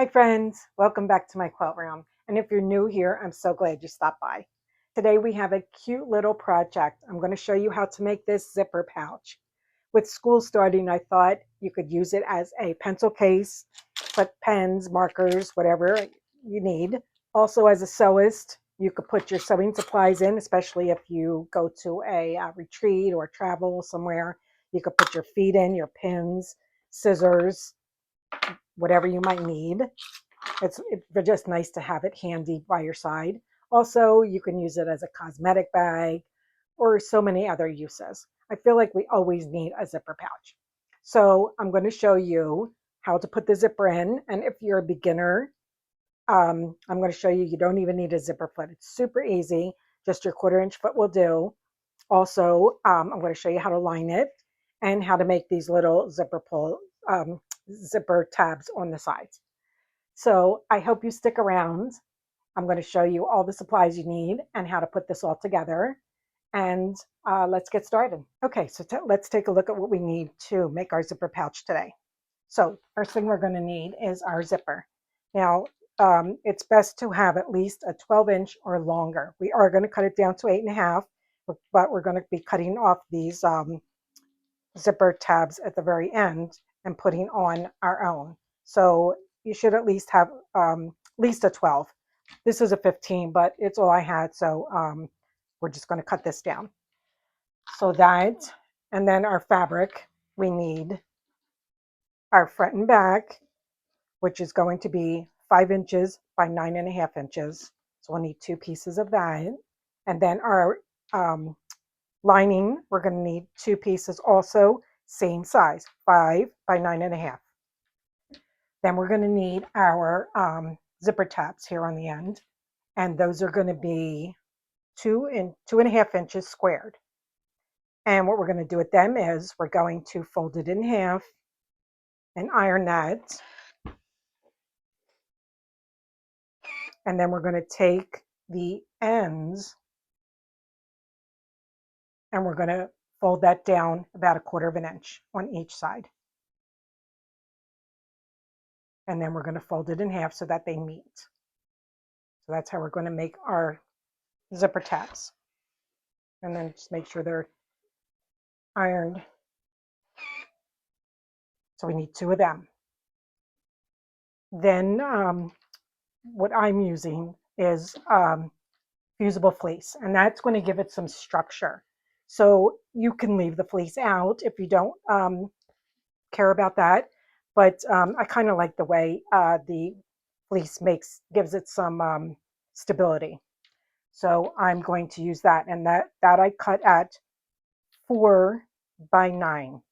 Hi friends, welcome back to my quilt room. And if you're new here, I'm so glad you stopped by. Today we have a cute little project. I'm going to show you how to make this zipper pouch. With school starting, I thought you could use it as a pencil case, put pens, markers, whatever you need. Also as a sewist, you could put your sewing supplies in, especially if you go to a retreat or travel somewhere. You could put your feet in, your pins, scissors, whatever you might need. It's just nice to have it handy by your side. Also, you can use it as a cosmetic bag or so many other uses. I feel like we always need a zipper pouch. So I'm going to show you how to put the zipper in. And if you're a beginner, I'm going to show you, you don't even need a zipper foot. It's super easy. Just your 1/4 inch foot will do. Also, I'm going to show you how to line it and how to make these little zipper tabs on the sides. So I hope you stick around. I'm going to show you all the supplies you need and how to put this all together. And let's get started. Okay, so let's take a look at what we need to make our zipper pouch today. So first thing we're going to need is our zipper. Now, it's best to have at least a 12-inch or longer. We are going to cut it down to 8.5, but we're going to be cutting off these zipper tabs at the very end and putting on our own. So you should at least have at least a 12. This is a 15, but it's all I had. So we're just going to cut this down. So that, and then our fabric, we need our front and back, which is going to be 5 inches by 9.5 inches. So we'll need 2 pieces of that. And then our lining, we're going to need 2 pieces also, same size, 5 by 9.5. Then we're going to need our zipper tabs here on the end. And those are going to be 2.5 inches squared. And what we're going to do with them is we're going to fold it in half and iron that. And then we're going to take the ends and we're going to fold that down about 1/4 inch on each side. And then we're going to fold it in half so that they meet. So that's how we're going to make our zipper tabs. And then just make sure they're ironed. So we need 2 of them. Then what I'm using is fusible fleece, and that's going to give it some structure. So you can leave the fleece out if you don't care about that. But I kind of like the way the fleece gives it some stability. So I'm going to use that, and that I cut at 4 by 9.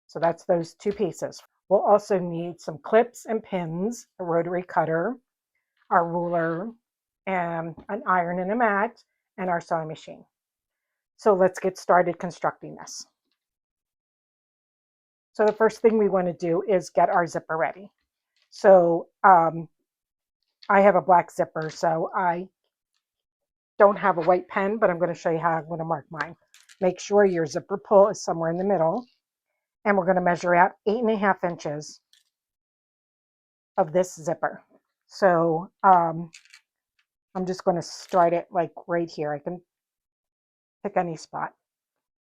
So that's those 2 pieces. We'll also need some clips and pins, a rotary cutter, our ruler, and an iron and a mat, and our sewing machine. So let's get started constructing this. So the first thing we want to do is get our zipper ready. So I have a black zipper, so I don't have a white pen, but I'm going to show you how I'm going to mark mine. Make sure your zipper pull is somewhere in the middle. And we're going to measure out 8.5 inches of this zipper. So I'm just going to start it like right here. I can pick any spot.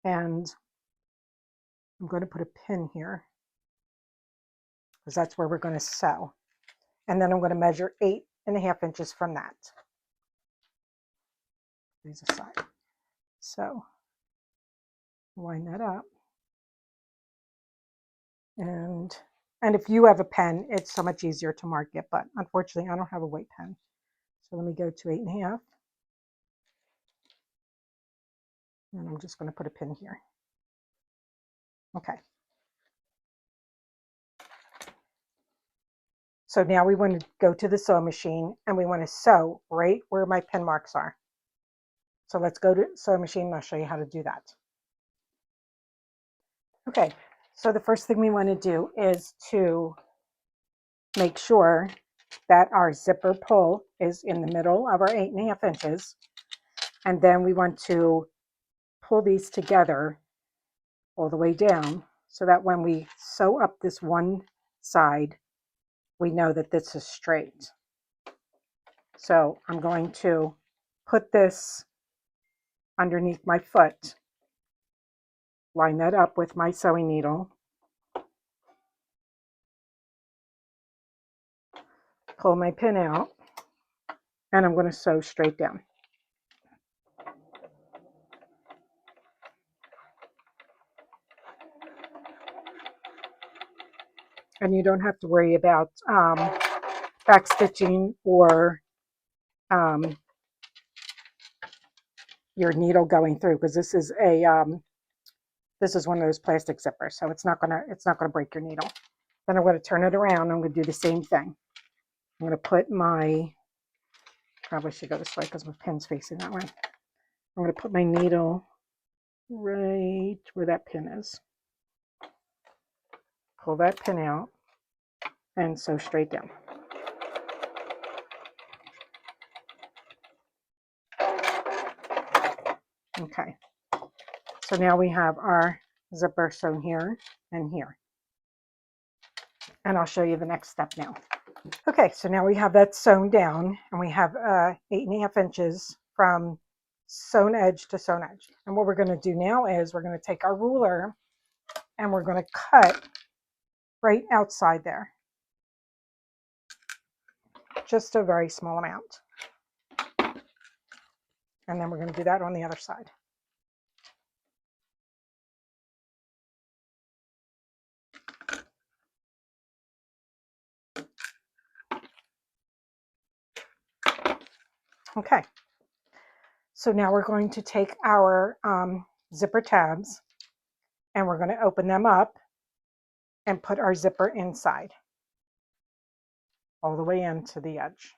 And I'm going to put a pin here because that's where we're going to sew. And then I'm going to measure 8.5 inches from that. These aside. So line that up. And if you have a pen, it's so much easier to mark it, but unfortunately I don't have a white pen. So let me go to 8.5. And I'm just going to put a pin here. Okay. So now we want to go to the sewing machine and we want to sew right where my pin marks are. So let's go to sewing machine and I'll show you how to do that. Okay, so the first thing we want to do is to make sure that our zipper pull is in the middle of our 8.5 inches. And then we want to pull these together all the way down so that when we sew up this one side, we know that this is straight. So I'm going to put this underneath my foot, line that up with my sewing needle, pull my pin out, and I'm going to sew straight down. And you don't have to worry about back stitching or your needle going through, because this is one of those plastic zippers, so it's not gonna break your needle. Then I'm going to turn it around. I'm going to do the same thing. I'm going to put my, probably should go this way because my pin's facing that way. I'm going to put my needle right where that pin is. Pull that pin out and sew straight down. Okay, so now we have our zipper sewn here and here. And I'll show you the next step now. Okay, so now we have that sewn down, and we have 8.5 inches from sewn edge to sewn edge. And what we're going to do now is we're going to take our ruler and we're going to cut right outside there. Just a very small amount. And then we're going to do that on the other side. Okay, so now we're going to take our zipper tabs and we're going to open them up and put our zipper inside, all the way into the edge.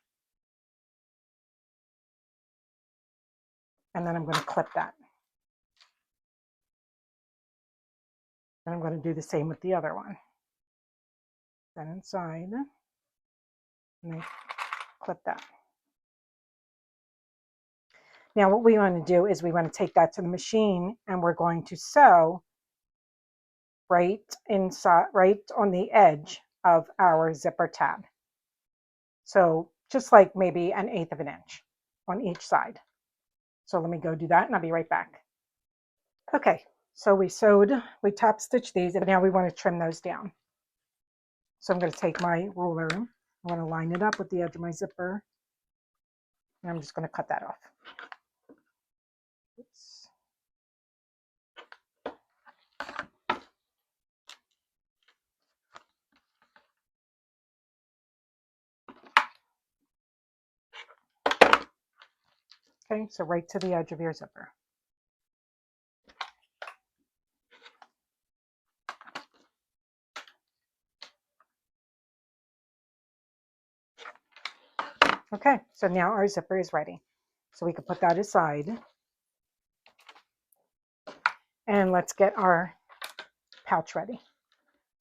And then I'm going to clip that. And I'm going to do the same with the other one. Then inside, and then clip that. Now what we want to do is we want to take that to the machine and we're going to sew right inside, right on the edge of our zipper tab. So just like maybe 1/8 of an inch on each side. So let me go do that and I'll be right back. Okay, so we top stitched these, and now we want to trim those down. So I'm going to take my ruler, I'm going to line it up with the edge of my zipper, and I'm just going to cut that off. Oops. Okay, so right to the edge of your zipper. Okay, so now our zipper is ready. So we can put that aside. And let's get our pouch ready.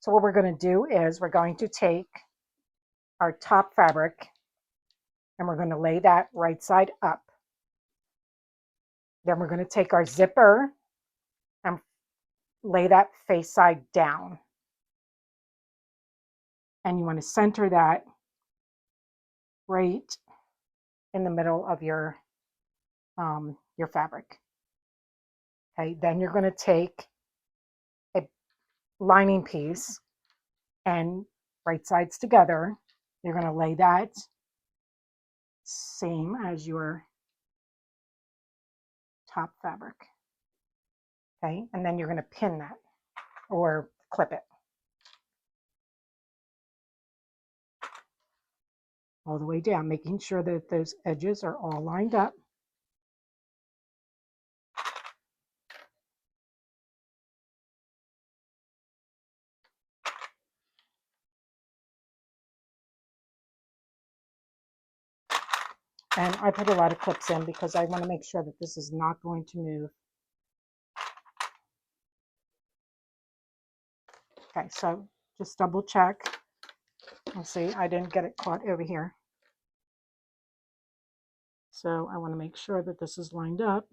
So what we're going to do is we're going to take our top fabric and we're going to lay that right side up. Then we're going to take our zipper and lay that face side down. And you want to center that right in the middle of your fabric. Okay, then you're going to take a lining piece and right sides together. You're going to lay that same as your top fabric. Okay, and then you're going to pin that or clip it all the way down, making sure that those edges are all lined up. And I put a lot of clips in because I want to make sure that this is not going to move. Okay, so just double check. Let's see, I didn't get it caught over here. So I want to make sure that this is lined up.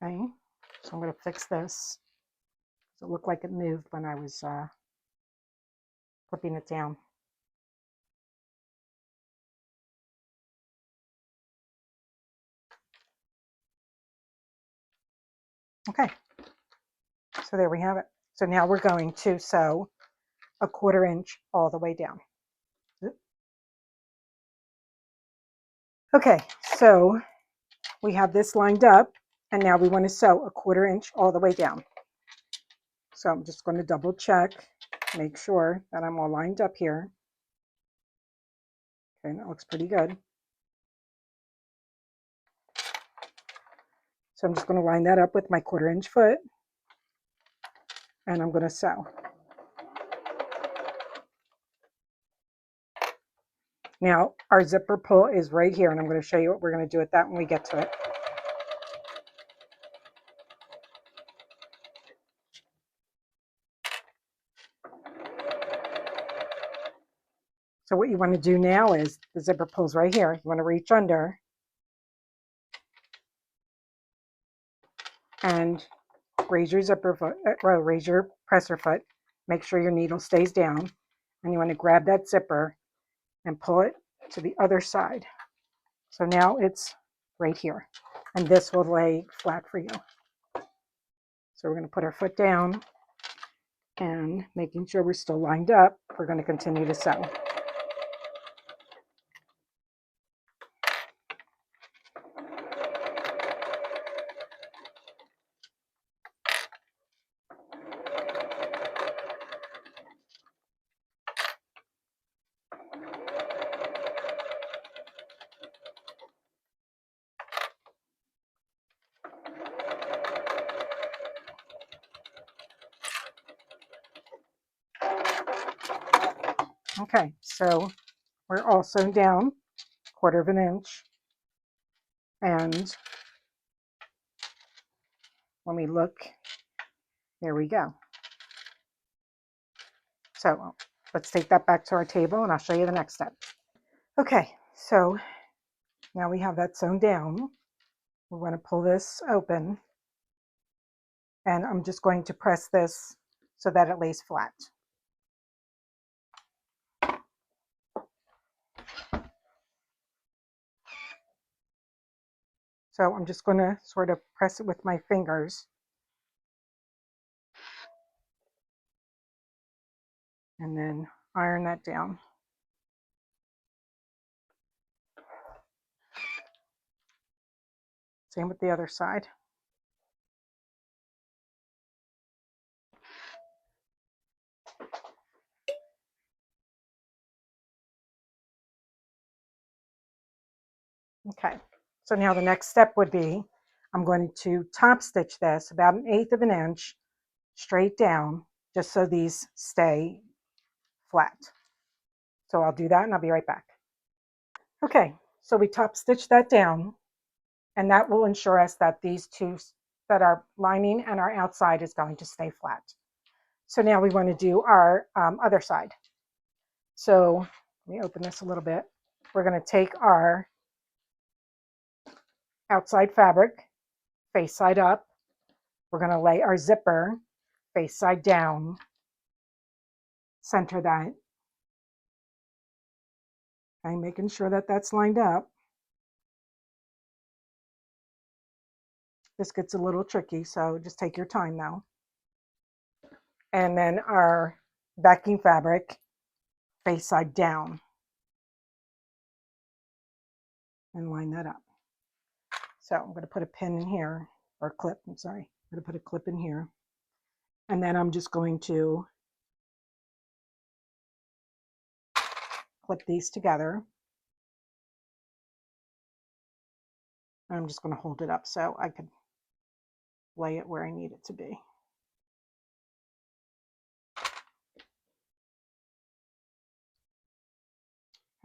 Okay, so I'm going to fix this. It looked like it moved when I was flipping it down. Okay, so there we have it. So now we're going to sew a 1/4 inch all the way down. Okay, so we have this lined up, and now we want to sew a 1/4 inch all the way down. So I'm just going to double check, make sure that I'm all lined up here. Okay, that looks pretty good. So I'm just going to line that up with my 1/4 inch foot, and I'm going to sew. Now our zipper pull is right here, and I'm going to show you what we're going to do with that when we get to it. So what you want to do now is the zipper pulls right here. You want to reach under and raise your zipper foot, raise your presser foot. Make sure your needle stays down, and you want to grab that zipper and pull it to the other side. So now it's right here, and this will lay flat for you. So we're going to put our foot down, and making sure we're still lined up, we're going to continue to sew. Okay, so we're all sewn down 1/4 inch, and when we look, there we go. So let's take that back to our table, and I'll show you the next step. Okay, so now we have that sewn down. We want to pull this open, and I'm just going to press this so that it lays flat. So I'm just going to sort of press it with my fingers, and then iron that down. Same with the other side. Okay, so now the next step would be, I'm going to top stitch this about 1/8 of an inch straight down, just so these stay flat. So I'll do that, and I'll be right back. Okay, so we top stitch that down, and that will ensure us that these two, that our lining and our outside is going to stay flat. So now we want to do our other side. So let me open this a little bit. We're going to take our outside fabric face side up. We're going to lay our zipper face side down, center that. I'm making sure that that's lined up. This gets a little tricky, so just take your time now. And then our backing fabric face side down, and line that up. So I'm going to put a pin in here, or a clip, I'm sorry. I'm going to put a clip in here. And then I'm just going to clip these together. I'm just going to hold it up so I can lay it where I need it to be.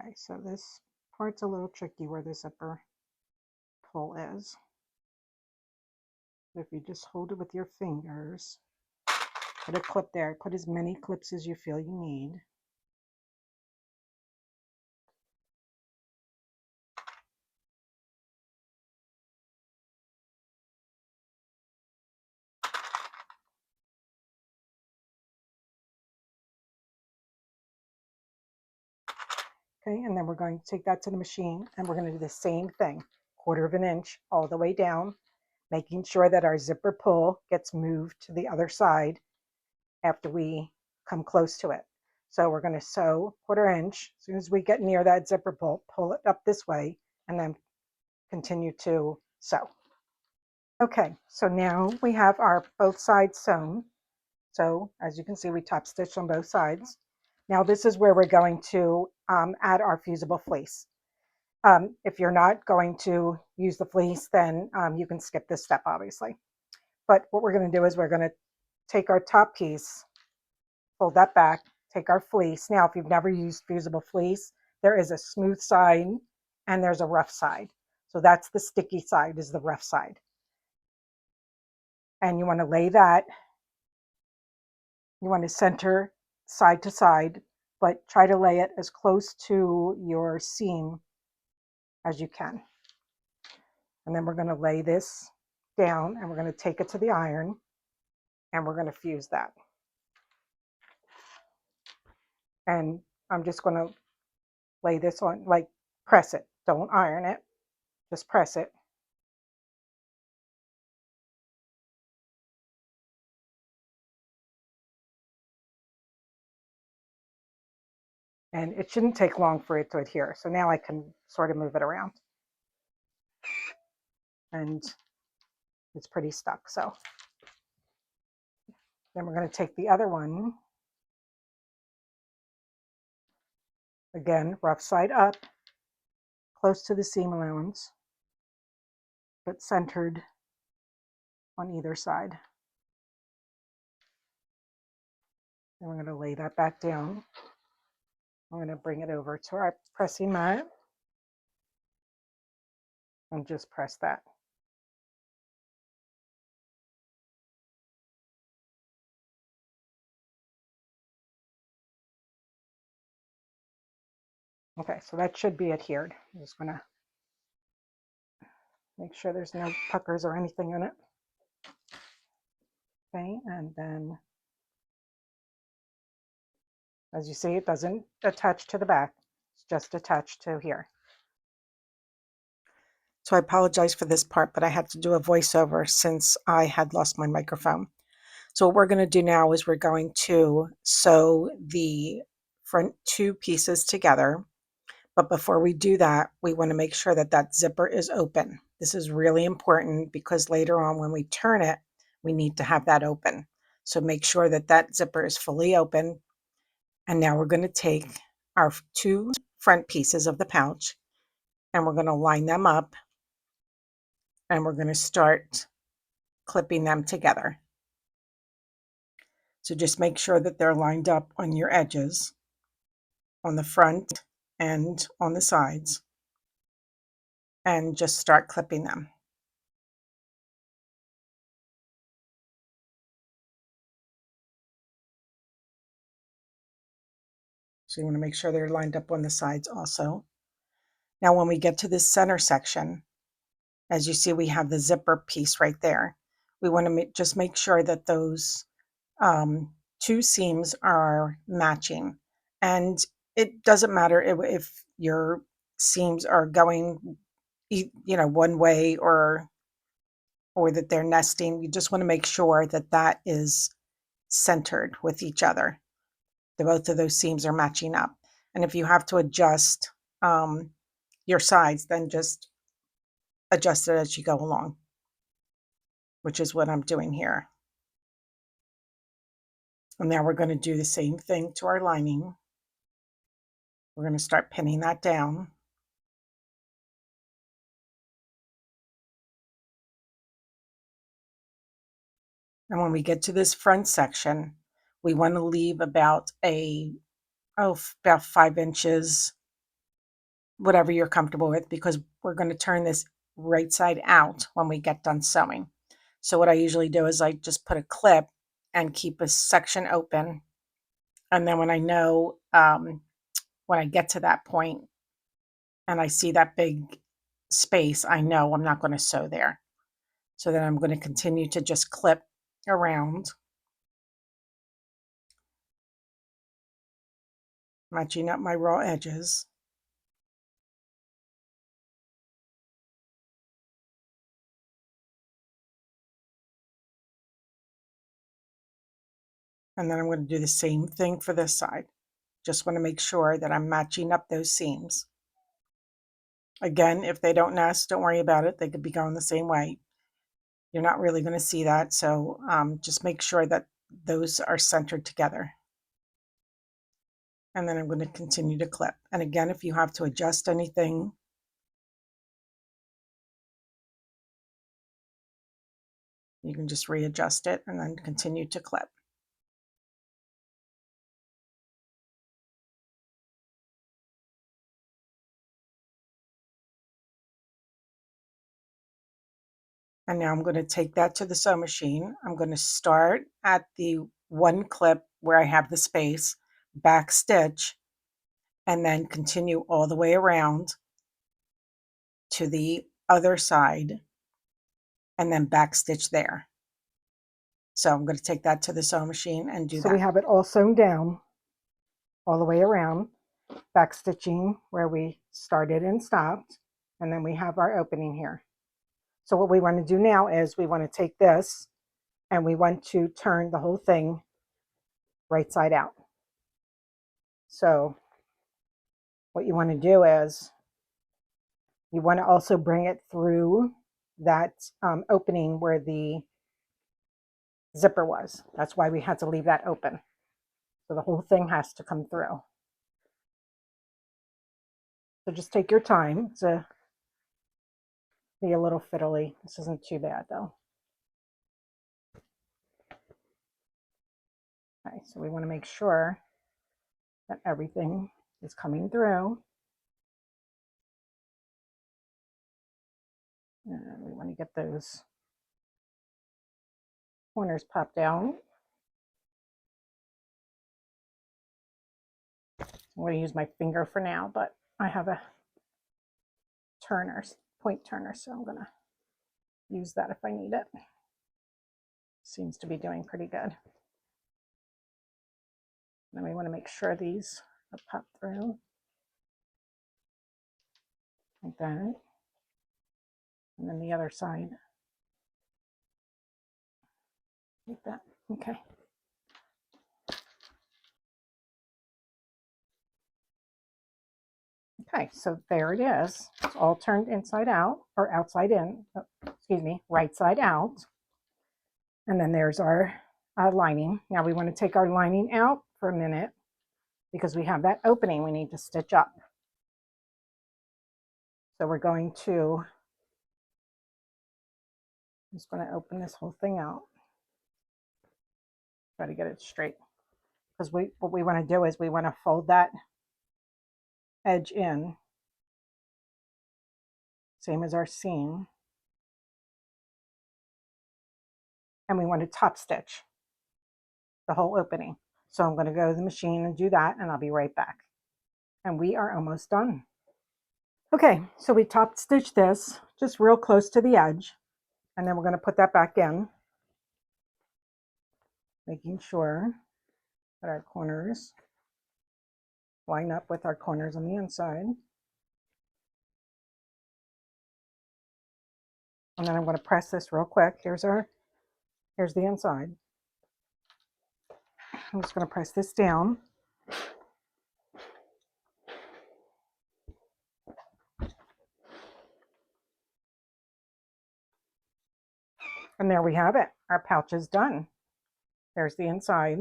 Okay, so this part's a little tricky where the zipper pull is. If you just hold it with your fingers, put a clip there, put as many clips as you feel you need. Okay, and then we're going to take that to the machine and we're going to do the same thing, 1/4 inch all the way down, making sure that our zipper pull gets moved to the other side after we come close to it. So we're going to sew 1/4 inch. As soon as we get near that zipper pull it up this way and then continue to sew. Okay, so now we have our both sides sewn. So as you can see, we top stitched on both sides. Now this is where we're going to add our fusible fleece. If you're not going to use the fleece, then you can skip this step, obviously. But what we're going to do is we're going to take our top piece, fold that back, take our fleece. Now, if you've never used fusible fleece, there is a smooth side and there's a rough side. So that's the sticky side, is the rough side. And you want to lay that, you want to center side to side, but try to lay it as close to your seam as you can. And then we're going to lay this down and we're going to take it to the iron and we're going to fuse that. And I'm just going to lay this on, like press it. Don't iron it, just press it. And it shouldn't take long for it to adhere. So now I can sort of move it around. And it's pretty stuck. So then we're going to take the other one. Again, rough side up, close to the seam allowance, but centered on either side. And we're going to lay that back down. I'm going to bring it over to our pressing mat and just press that. Okay, so that should be adhered. I'm just going to make sure there's no puckers or anything in it. Okay, and then as you see, it doesn't attach to the back. It's just attached to here. So I apologize for this part, but I had to do a voiceover since I had lost my microphone. So what we're going to do now is we're going to sew the front two pieces together. But before we do that, we want to make sure that that zipper is open. This is really important because later on when we turn it, we need to have that open. So make sure that that zipper is fully open. And now we're going to take our two front pieces of the pouch and we're going to line them up and we're going to start clipping them together. So just make sure that they're lined up on your edges, on the front and on the sides, and just start clipping them. So you want to make sure they're lined up on the sides also. Now when we get to this center section, as you see, we have the zipper piece right there. We want to just make sure that those two seams are matching. And it doesn't matter if your seams are going, one way or that they're nesting. You just want to make sure that that is centered with each other. Both of those seams are matching up. And if you have to adjust your sides, then just adjust it as you go along, which is what I'm doing here. And now we're going to do the same thing to our lining. We're going to start pinning that down. And when we get to this front section, we want to leave about about 5 inches, whatever you're comfortable with, because we're going to turn this right side out when we get done sewing. So what I usually do is I just put a clip and keep a section open. And then when I know, when I get to that point and I see that big space, I know I'm not going to sew there. So then I'm going to continue to just clip around, matching up my raw edges. And then I'm going to do the same thing for this side. Just want to make sure that I'm matching up those seams. Again, if they don't nest, don't worry about it. They could be going the same way. You're not really going to see that. So just make sure that those are centered together. And then I'm going to continue to clip. And again, if you have to adjust anything, you can just readjust it and then continue to clip. And now I'm going to take that to the sewing machine. I'm going to start at the one clip where I have the space, back stitch, and then continue all the way around to the other side and then back stitch there. So I'm going to take that to the sewing machine and do that. So we have it all sewn down all the way around, back stitching where we started and stopped, and then we have our opening here. So what we want to do now is we want to take this and we want to turn the whole thing right side out. So what you want to do is you want to also bring it through that opening where the zipper was. That's why we had to leave that open. So the whole thing has to come through. So just take your time to be a little fiddly. This isn't too bad though. Okay, so we want to make sure that everything is coming through. And we want to get those corners popped out. I'm going to use my finger for now, but I have a point turner, so I'm going to use that if I need it. Seems to be doing pretty good. Then we want to make sure these are popped through like that. And then the other side like that. Okay. Okay, so there it is. It's all turned inside out, or outside in, excuse me, right side out. And then there's our lining. Now we want to take our lining out for a minute because we have that opening we need to stitch up. So we're going to, I'm just going to open this whole thing out. Try to get it straight. Because what we want to do is we want to fold that edge in, same as our seam. And we want to top stitch the whole opening. So I'm going to go to the machine and do that, and I'll be right back. And we are almost done. Okay, so we top stitched this just real close to the edge, and then we're going to put that back in, making sure that our corners line up with our corners on the inside. And then I'm going to press this real quick. Here's the inside. I'm just going to press this down. And there we have it. Our pouch is done. There's the inside.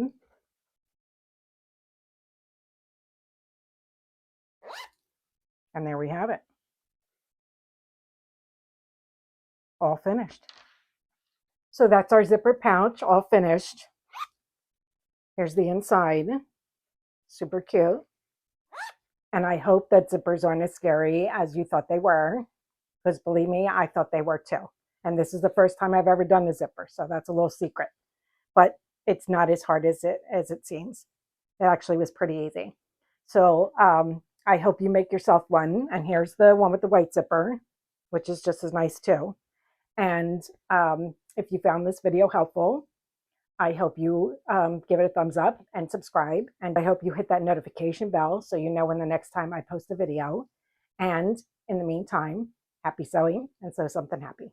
And there we have it. All finished. So that's our zipper pouch, all finished. Here's the inside. Super cute. And I hope that zippers aren't as scary as you thought they were, because believe me, I thought they were too. And this is the first time I've ever done a zipper, so that's a little secret. But it's not as hard as it seems. It actually was pretty easy. So I hope you make yourself one. And here's the one with the white zipper, which is just as nice too. And if you found this video helpful, I hope you give it a thumbs up and subscribe. And I hope you hit that notification bell so you know when the next time I post a video. And in the meantime, happy sewing and sew something happy.